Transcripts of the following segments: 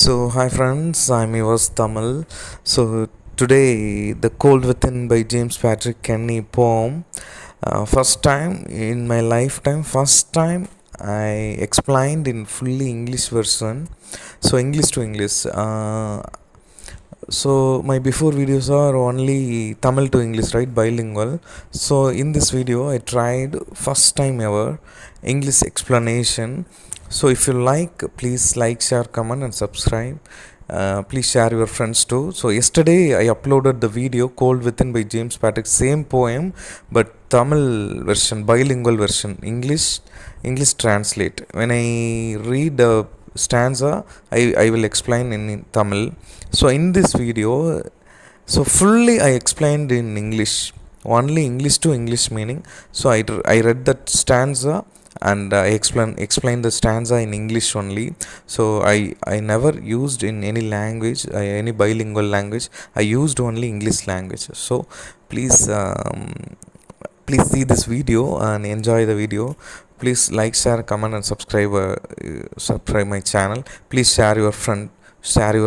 So, hi friends, I'm yours Tamil. So, today, The Cold Within by James Patrick Kenny poem. First time in my lifetime, first time I explained in fully English version. So, English to English. So, my before videos are only Tamil to English, right? Bilingual. So, in this video, I tried first time ever English explanation. So if you like, please like, share, comment, and subscribe. Please share your friends too. So yesterday I uploaded the video "Cold Within" by James Patrick, same poem, but Tamil version, bilingual version, English translate. When I read the stanza, I will explain in Tamil. So in this video, so fully I explained in English, only English to English meaning. So I read that stanza and I explained the stanza in English only. So I never used in any language, any bilingual language. I used only English language. So please please see this video and enjoy the video. Please like, share, comment, and subscribe my channel. Please share your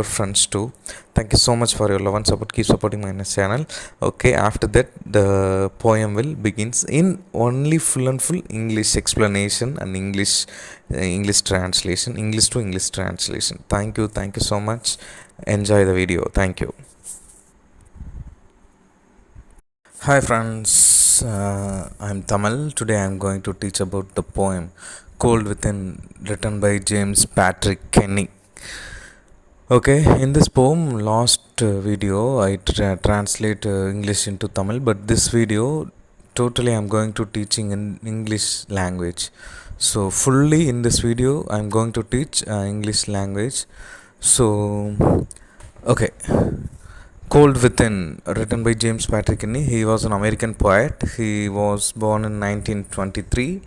friends too. Thank you so much for your love and support. Keep supporting my channel. Okay, after that the poem will begins in only full and full English explanation and English translation, English to English translation. Thank you so much. Enjoy the video. Thank you. Hi friends, I'm Tamal. Today I'm going to teach about the poem Cold Within, written by James Patrick Kenny. Okay, in this poem, last video I translate English into Tamil, but this video totally I'm going to teaching in English language. So fully in this video I'm going to teach English language. So okay, Cold Within, written by James Patrick Kinney. He was an American poet. He was born in 1923.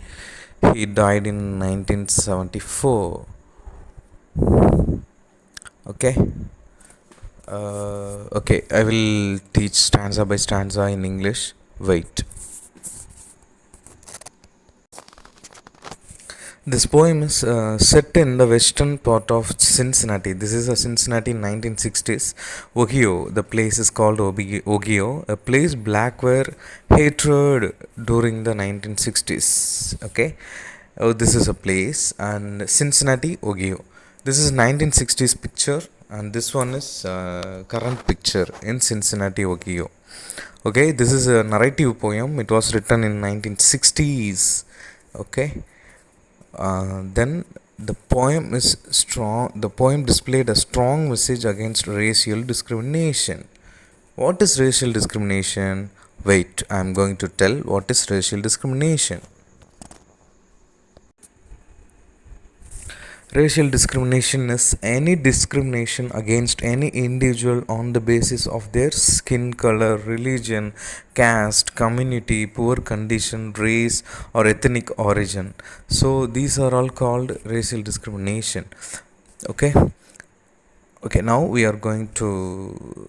He died in 1974. Okay. Okay, I will teach stanza by stanza in English. Wait. This poem is set in the western part of Cincinnati. This is a Cincinnati in 1960s. Ohio. The place is called Ohio, a place black were hatred during the 1960s. Okay. Oh, this is a place and Cincinnati, Ohio. This is 1960s picture and this one is current picture in Cincinnati, Ohio. Okay, this is a narrative poem. It was written in 1960s. Okay. Then the poem is strong. The poem displayed a strong message against racial discrimination. What is racial discrimination? Wait, I am going to tell what is racial discrimination. Racial discrimination is any discrimination against any individual on the basis of their skin color, religion, caste, community, poor condition, race, or ethnic origin. So these are all called racial discrimination. Okay. Okay, now we are going to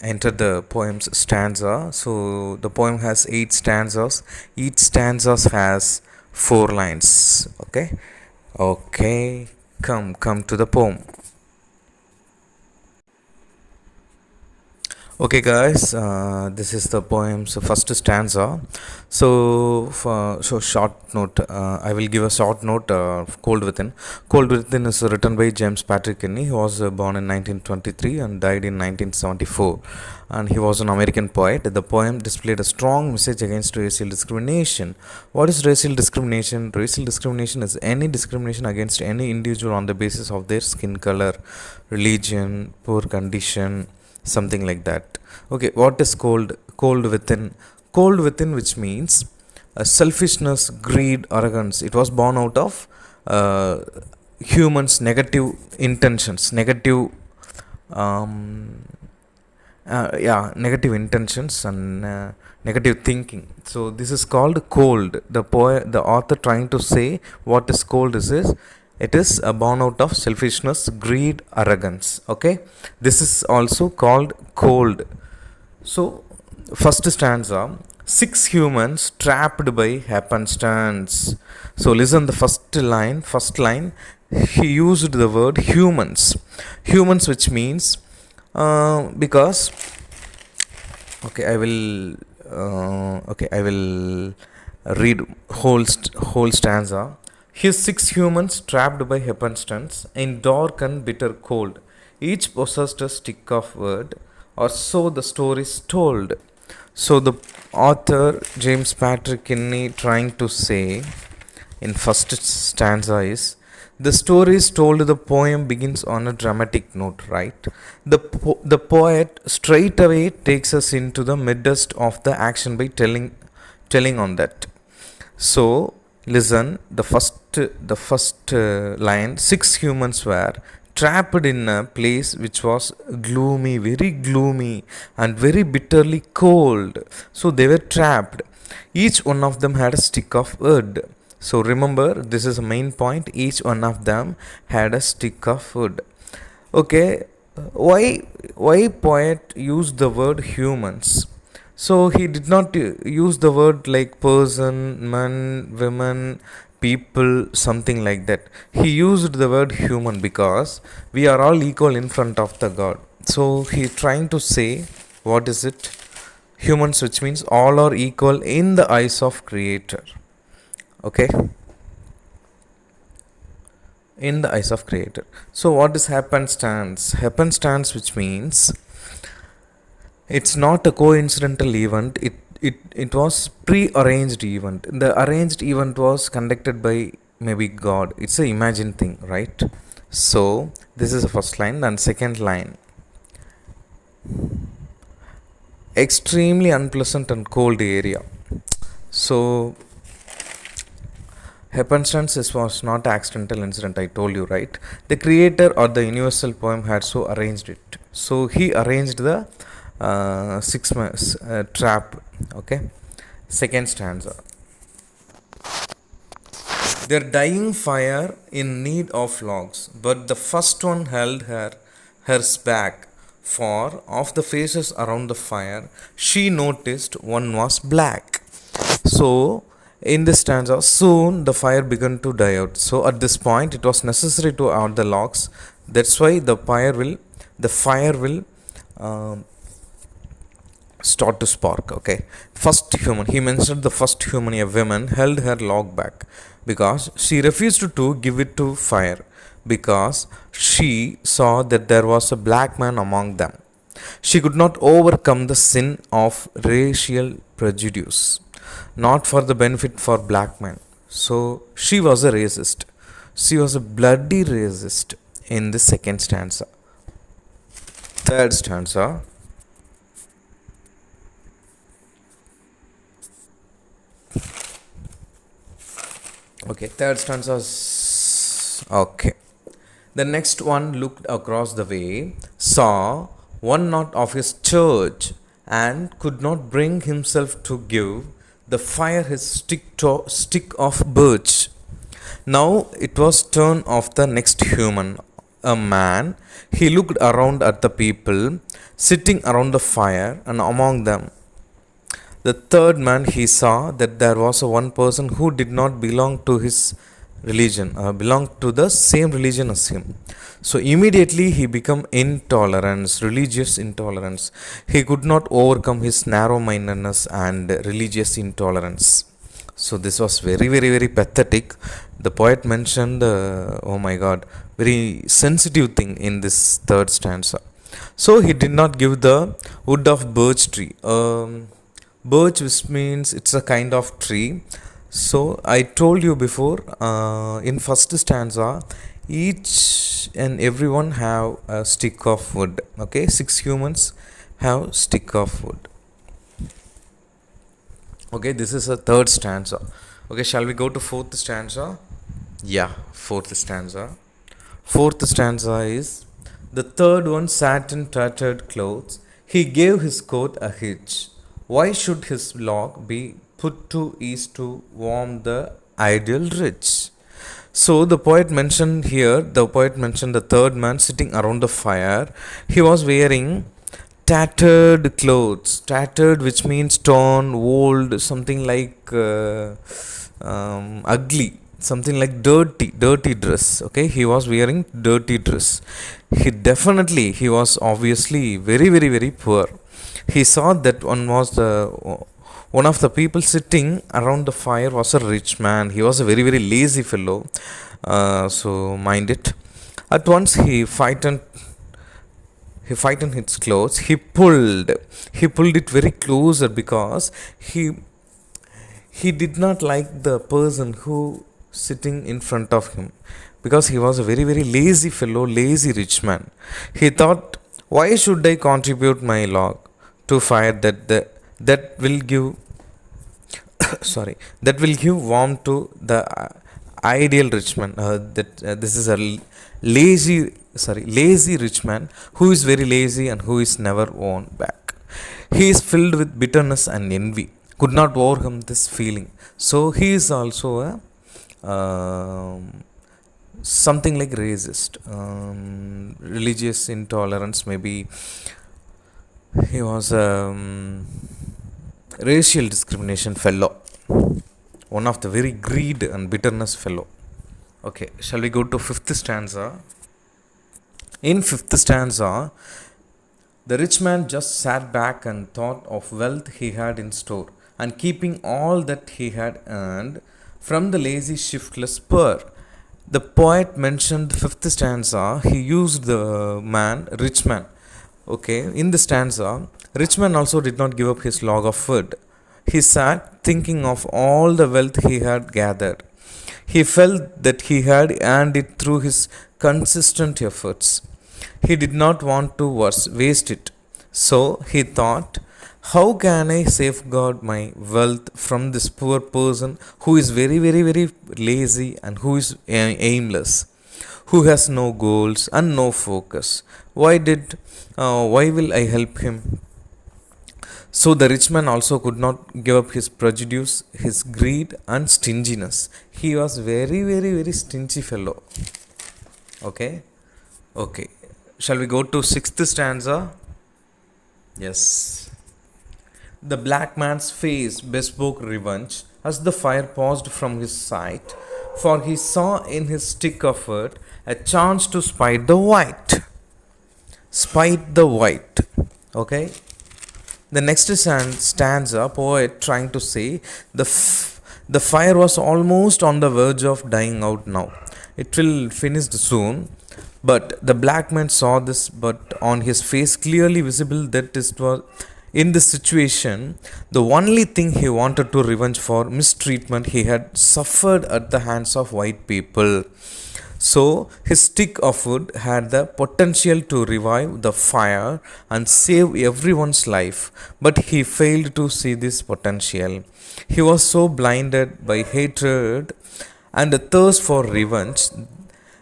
enter the poem's stanza. So the poem has 8 stanzas. Each stanza has 4 lines. Okay. Okay, come to the poem. Okay, guys, this is the poem's first stanza. So short note. I will give a short note. Cold Within. Cold Within is written by James Patrick Kinney. He was born in 1923 and died in 1974. And he was an American poet. The poem displayed a strong message against racial discrimination. What is racial discrimination? Racial discrimination is any discrimination against any individual on the basis of their skin color, religion, poor condition, something like that. Okay, what is cold within? Cold within, which means selfishness, greed, arrogance. It was born out of humans' negative intentions, um, negative intentions and negative thinking. So this is called cold. The author trying to say what is cold is it is born out of selfishness, greed, arrogance. Okay, this is also called cold. So first stanza, 6 humans trapped by happenstance. So listen the first line. He used the word humans. Humans, which means because okay, I will read whole stanza. His 6 humans trapped by happenstance in dark and bitter cold. Each possessed a stick of wood, or so the story is told. So the author James Patrick Kinney trying to say in first stanza is the story is told. The poem begins on a dramatic note, right? The poet straight away takes us into the midst of the action by telling on that. So listen, the first line: 6 humans were trapped in a place which was gloomy, very gloomy, and very bitterly cold. So they were trapped. Each one of them had a stick of wood. So remember, this is a main point. Each one of them had a stick of wood. Okay, why poet used the word humans? So he did not use the word like person, man, women, people, something like that. He used the word human because we are all equal in front of the God. So he trying to say, what is it? Humans, which means all are equal in the eyes of Creator. Okay, in the eyes of Creator. So what is happenstance? Happenstance, which means it's not a coincidental event. It was pre-arranged event. The arranged event was conducted by maybe God. It's a imagined thing, right? So this is the first line. And second line: extremely unpleasant and cold area. So happenstance was not accidental incident, I told you, right? The creator or the universal poem had so arranged it. So he arranged the six months trap. Okay, second stanza: their dying fire in need of logs, but the first one held hers back, for of the faces around the fire she noticed one was black. So in this stanza, soon the fire began to die out. So at this point, it was necessary to add the logs. That's why the fire will um, start to spark. Okay, first human. He mentioned the first human, a woman, held her log back because she refused to give it to fire because she saw that there was a black man among them. She could not overcome the sin of racial prejudice, not for the benefit for black men. So she was a racist. She was a bloody racist in the second stanza. Third stanza: okay, third stanza is okay. The next one looked across the way, saw one not of his church, and could not bring himself to give the fire his stick of birch. Now it was turn of the next human, a man. He looked around at the people sitting around the fire, and among them the third man, he saw that there was one person who did not belong to his religion, belonged to the same religion as him. So immediately he became intolerance, religious intolerance. He could not overcome his narrow-mindedness and religious intolerance. So this was very, very, very pathetic. The poet mentioned, oh my God, very sensitive thing in this third stanza. So he did not give the wood of birch tree. Birch, which means it's a kind of tree. So I told you before, in first stanza, each and everyone have a stick of wood. Okay, 6 humans have stick of wood. Okay, this is a third stanza. Okay, shall we go to fourth stanza? Yeah, fourth stanza. Fourth stanza is: the third one sat in tattered clothes. He gave his coat a hitch. Why should his log be put to ease to warm the ideal rich? So the poet mentioned here, the poet mentioned the third man sitting around the fire. He was wearing tattered clothes. Tattered, which means torn, old, something like ugly. something like dirty dress. Okay, he was wearing dirty dress. He was obviously very very very poor. He saw that one of the people sitting around the fire was a rich man. He was a very very lazy fellow. So mind it. At once he frightened his clothes. He pulled it very closer because he he did not like the person who sitting in front of him, because he was a very very lazy fellow, lazy rich man. He thought, why should I contribute my log to fire that will give sorry, that will give warmth to the ideal rich man. This is a lazy rich man who is very lazy and who is never won back. He is filled with bitterness and envy, could not overcome this feeling. So he is also a something like racist, religious intolerance, maybe. He was a racial discrimination fellow, one of the very greed and bitterness fellow. Okay, shall we go to fifth stanza? In fifth stanza, the rich man just sat back and thought of wealth he had in store, and keeping all that he had earned from the lazy, shiftless poor. The poet mentioned fifth stanza. He used the rich man. Okay, in the stanza, rich man also did not give up his log of food. He sat thinking of all the wealth he had gathered. He felt that he had earned it through his consistent efforts. He did not want to waste it. So he thought, how can I safeguard my wealth from this poor person who is very, very, very lazy and who is aimless, who has no goals and no focus? Why will I help him? So the rich man also could not give up his prejudice, his greed and stinginess. He was very, very, very stingy fellow. Okay. Okay. Shall we go to sixth stanza? Yes. The black man's face bespoke revenge as the fire paused from his sight, for he saw in his stick of wood a chance to spite the white. Spite the white. Okay. The next stanza, poet trying to say the fire was almost on the verge of dying out now. It will finish soon. But the black man saw this, but on his face clearly visible that it was in this situation the only thing he wanted to revenge for mistreatment he had suffered at the hands of white people. So his stick of wood had the potential to revive the fire and save everyone's life, but he failed to see this potential. He was so blinded by hatred and a thirst for revenge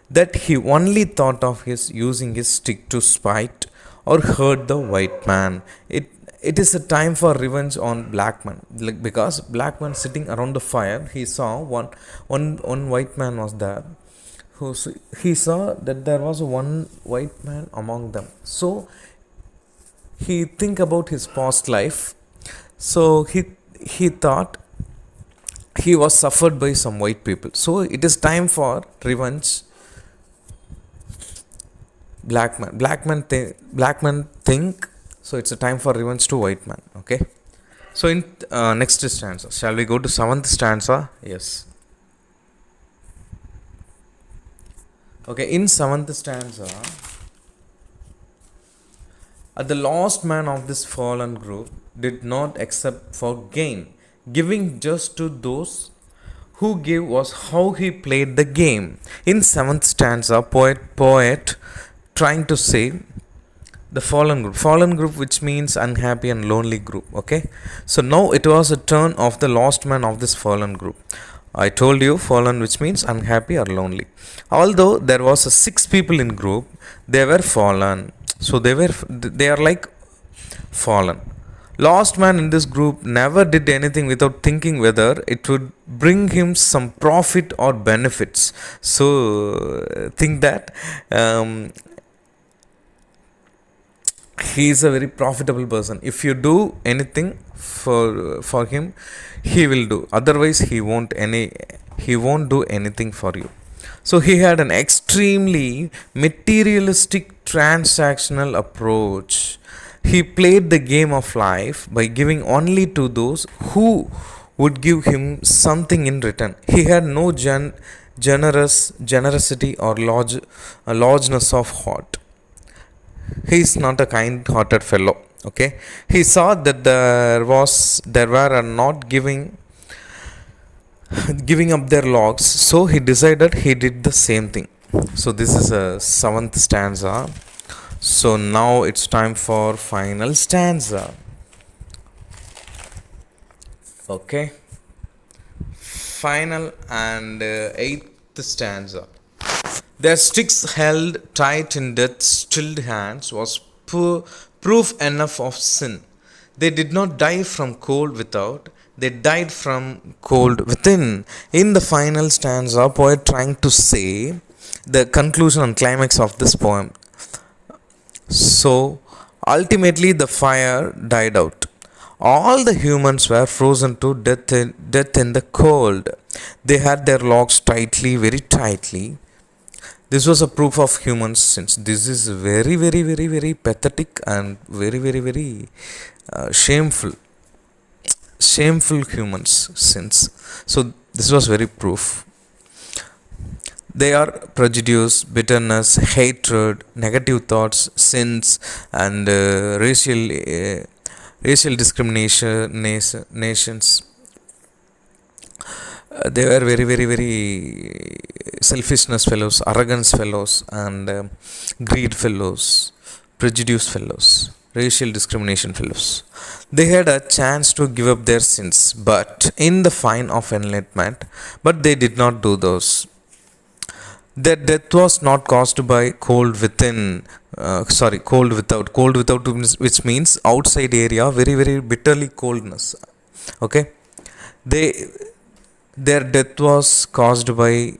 that he only thought of his using his stick to spite or hurt the white man. It is a time for revenge on black man, like, because black man sitting around the fire, he saw one white man was there. He saw that there was one white man among them. So he think about his past life. So he thought he was suffered by some white people. So it is time for revenge. Black man think. So it's a time for revenge to white man. Okay. So in next stanza, shall we go to seventh stanza? Yes. Okay, in seventh stanza, the lost man of this fallen group did not accept for gain. Giving just to those who gave was how he played the game. In seventh stanza, poet trying to say the fallen group, which means unhappy and lonely group. Okay, so now it was a turn of the lost man of this fallen group. I told you fallen, which means unhappy or lonely. Although there was a 6 people in group, they were fallen. So they are like fallen. Lost man in this group never did anything without thinking whether it would bring him some profit or benefits. So think that he is a very profitable person. If you do anything for him, he will do. Otherwise, he won't do anything for you. So he had an extremely materialistic transactional approach. He played the game of life by giving only to those who would give him something in return. He had no generosity or largeness of heart. He is not a kind-hearted fellow. Okay, he saw that there were not giving up their logs, so he decided he did the same thing. So this is a seventh stanza. So now it's time for final stanza. Okay, final and eighth stanza. Their sticks held tight in death's chilled hands was proof enough of sin. They did not die from cold without, they died from cold within. In the final stanza, poet trying to say the conclusion and climax of this poem. So, ultimately, the fire died out. All the humans were frozen to death in the cold. They had their logs very tightly. This was a proof of human sins. This is very pathetic and very shameful humans sins. So this was very proof. They are prejudice, bitterness, hatred, negative thoughts, sins, and racial discrimination nations. They were very selfishness fellows, arrogance fellows, and greed fellows, prejudice fellows, racial discrimination fellows. They had a chance to give up their sins, but in the fine of enlightenment, but they did not do those. Their death was not caused by cold within, cold without. Cold without, which means outside area, very bitterly coldness. Okay, their death was caused by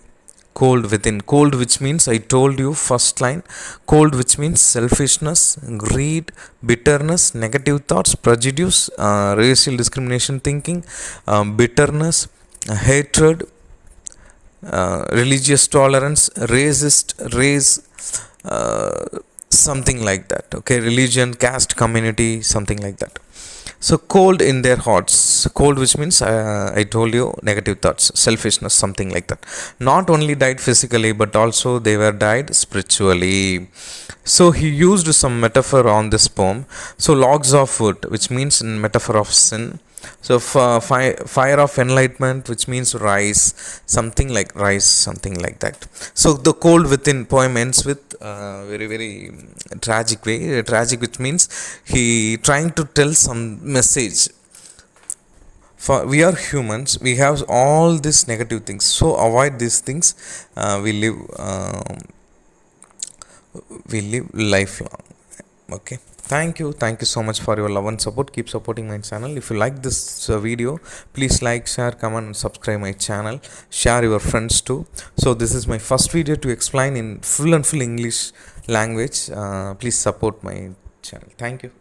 cold within. Cold, which means, I told you first line, cold, which means selfishness, greed, bitterness, negative thoughts, prejudice, racial discrimination thinking, bitterness, hatred, religious tolerance, race, something like that. Okay, religion, caste, community, something like that. So cold in their hearts. Cold, which means I told you, negative thoughts, selfishness, something like that. Not only died physically, but also they were died spiritually. So he used some metaphor on this poem. So logs of wood, which means metaphor of sin. So fire of enlightenment, which means rise, something like that. So the cold within poem ends with very tragic way. Tragic, which means he trying to tell some message. For we are humans, we have all these negative things. So avoid these things. We live lifelong. Okay, thank you so much for your love and support. Keep supporting my channel. If you like this video, please like, share, comment and subscribe my channel. Share your friends too. So this is my first video to explain in full English language. Please support my channel. Thank you.